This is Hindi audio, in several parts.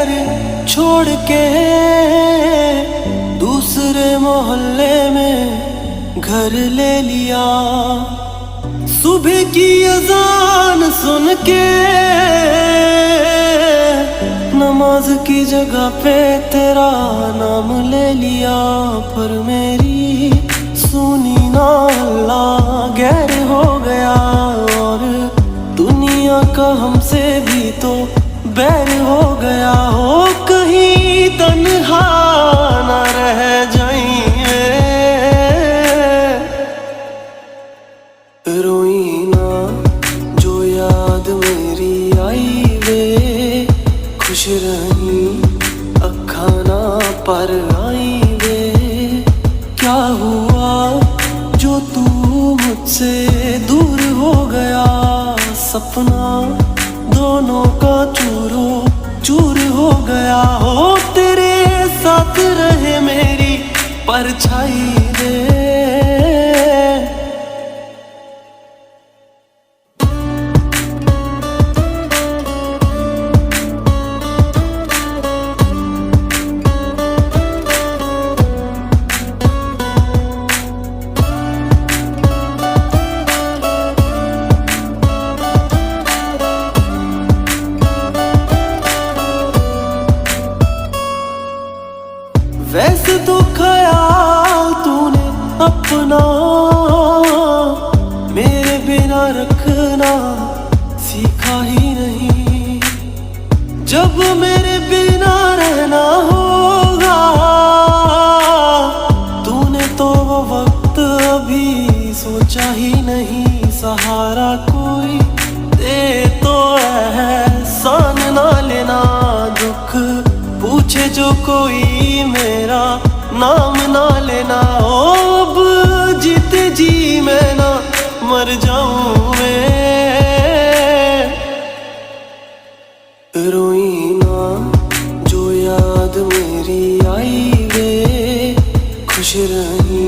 घर छोड़ के दूसरे मोहल्ले में घर ले लिया। सुबह की अजान सुन के नमाज की जगह पे तेरा नाम ले लिया। पर मेरी सुनी ना अल्लाह गैर हो गया, और दुनिया का हमसे भी तो बैर हो गया। हो कहीं तन्हा ना रह जाइए, रोई ना जो याद मेरी आई वे, खुश रही अखा ना पर आई वे। क्या हुआ जो तू मुझसे दूर हो गया, सपना दोनों का चूरो चूर हो गया। हो तेरे साथ रहे मेरी परछाई रे। वैसे तो ख्याल तूने अपना मेरे बिना रखना सीखा ही नहीं। जब मेरे बिना रहना होगा तूने तो वो वक्त अभी सोचा ही नहीं। सहारा कोई दे तो एहसान ना लेना, दुख पूछे जो कोई मेरा नाम ना लेना। ओ अब जीते जी मैं ना मर जाऊं मैं, रोई ना जो याद मेरी आई वे, खुश रही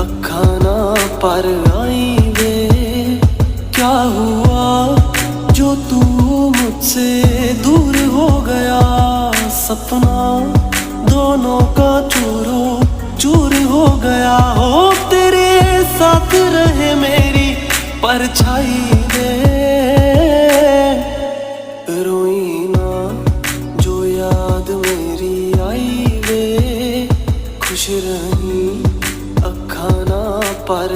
अखा ना पर आई वे। क्या हुआ जो तू मुझसे दूर हो गया, सपना दोनों का चूरो चूर हो गया। हो तेरे साथ रहे मेरी परछाई रे, रोई ना जो याद मेरी आई वे, खुश रही अखा ना पर